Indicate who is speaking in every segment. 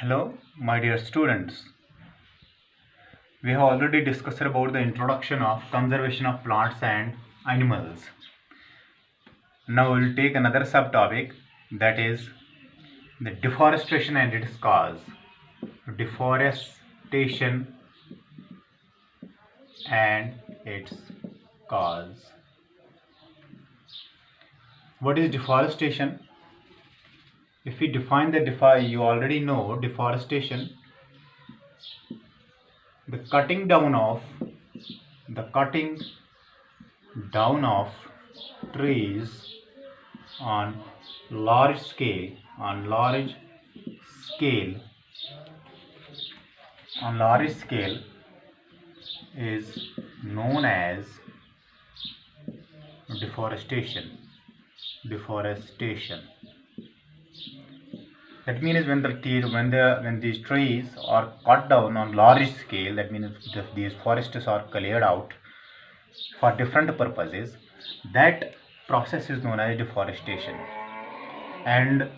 Speaker 1: Hello, my dear students. We have already discussed about the introduction of conservation of plants and animals. Now we will take another subtopic, that is the deforestation and its cause. Deforestation and its cause. What is deforestation? If we define you already know deforestation, the cutting down of trees on large scale on large scale is known as deforestation. That means when these trees are cut down on large scale, that means these forests are cleared out for different purposes, that process is known as deforestation. And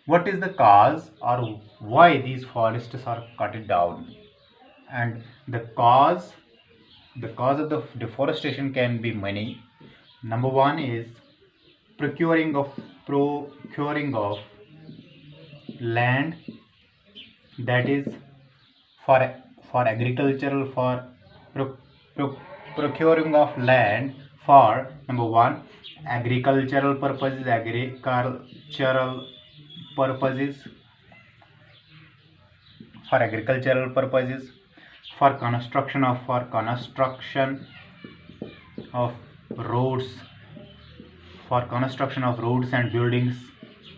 Speaker 1: what is the cause, or why these forests are cut down? And the cause of the deforestation can be many. Number one is procuring of land, that is for agricultural, for procuring of land for number one agricultural purposes, for construction of roads, and buildings,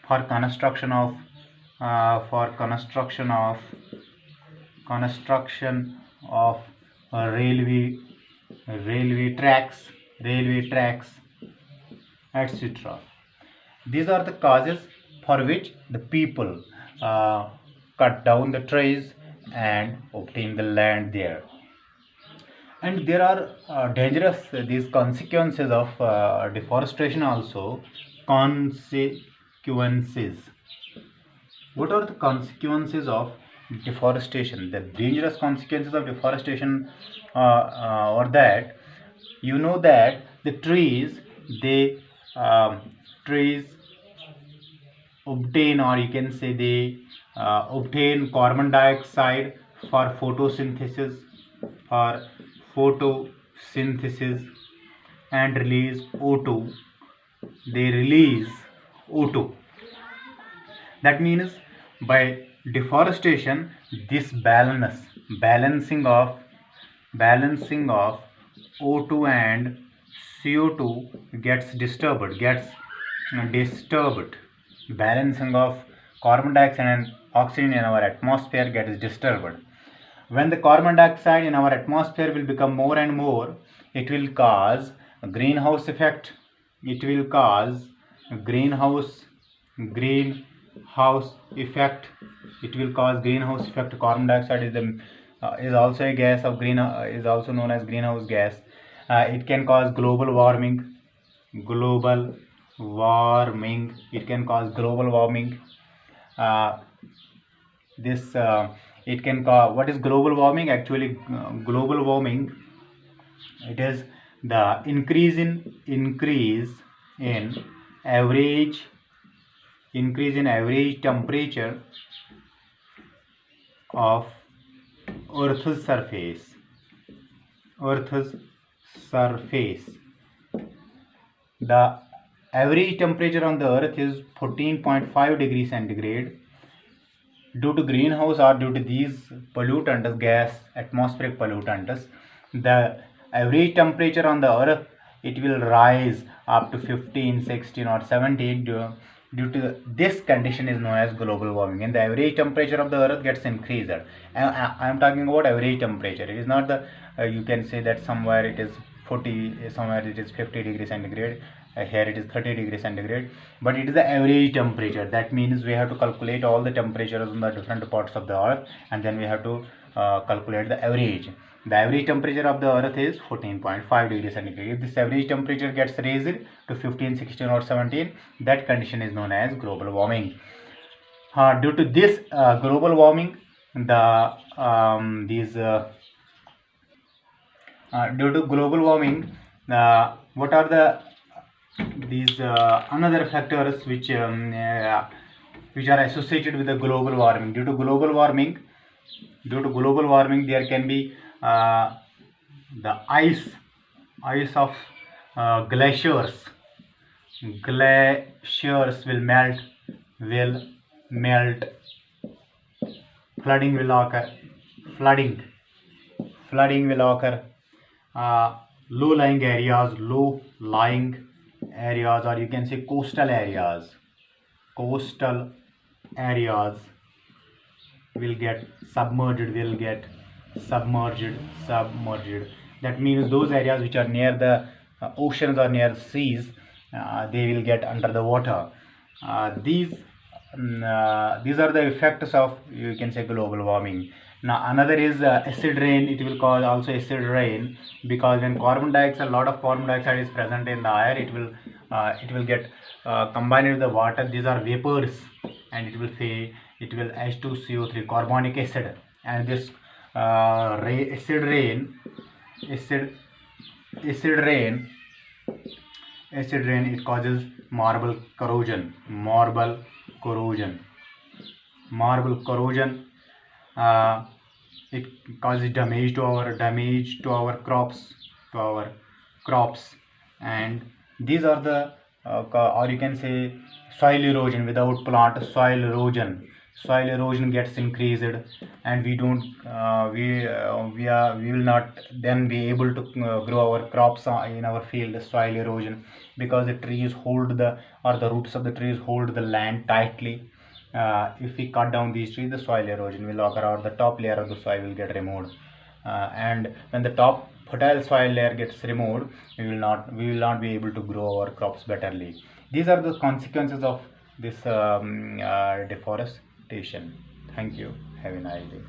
Speaker 1: for construction of railway tracks, etc. These are the causes for which the people cut down the trees and obtain the land there. And there are dangerous these consequences of deforestation also. Consequences. What are the consequences of deforestation? The dangerous consequences of deforestation are that you know that the trees obtain, or you can say they obtain carbon dioxide for photosynthesis and release O2. They release O2. That means by deforestation, this balancing of O2 and CO2 gets disturbed. Balancing of carbon dioxide and oxygen in our atmosphere gets disturbed. When the carbon dioxide in our atmosphere will become more and more, it will cause a greenhouse effect. Carbon dioxide is also a gas of is also known as greenhouse gas. It can cause global warming. It can cause global warming. It can cause, what is global warming? Actually, global warming, it is the increase in average temperature of Earth's surface. The average temperature on the Earth is 14.5 degrees centigrade. Due to greenhouse, or due to these pollutants, atmospheric pollutants, the average temperature on the Earth, it will rise up to 15, 16 or 17. Due to this condition is known as global warming, and the average temperature of the Earth gets increased. I am talking about average temperature. It is not the you can say that somewhere it is 40, somewhere it is 50 degrees centigrade, here it is 30 degrees centigrade, but it is the average temperature. That means we have to calculate all the temperatures in the different parts of the Earth, and then we have to calculate the average. The average temperature of the earth is 14.5 degrees centigrade. If this average temperature gets raised to 15, 16 or 17, that condition is known as global warming. Due to this global warming, due to global warming, what are these another factors which are associated with the global warming? Due to global warming, there can be the ice of glaciers. Glaciers will melt. Flooding will occur. Flooding will occur. Low-lying areas, or you can say coastal areas will get submerged. That means those areas which are near the oceans or near seas, they will get under the water. These are the effects of, you can say, global warming. Now another is acid rain. It will cause also acid rain, because when a lot of carbon dioxide is present in the air, it will get combined with the water. These are vapors, and it will H2CO3, carbonic acid, and this acid rain, it causes marble corrosion. It causes damage to our crops, and these are the or you can say soil erosion. Without plant, soil erosion gets increased, and we will not then be able to grow our crops in our field. Soil erosion, because the roots of the trees hold the land tightly. If we cut down these trees, the soil erosion will occur, or the top layer of the soil will get removed. And when the top fertile soil layer gets removed, we will not be able to grow our crops betterly. These are the consequences of this deforestation. Thank you. Have a nice day.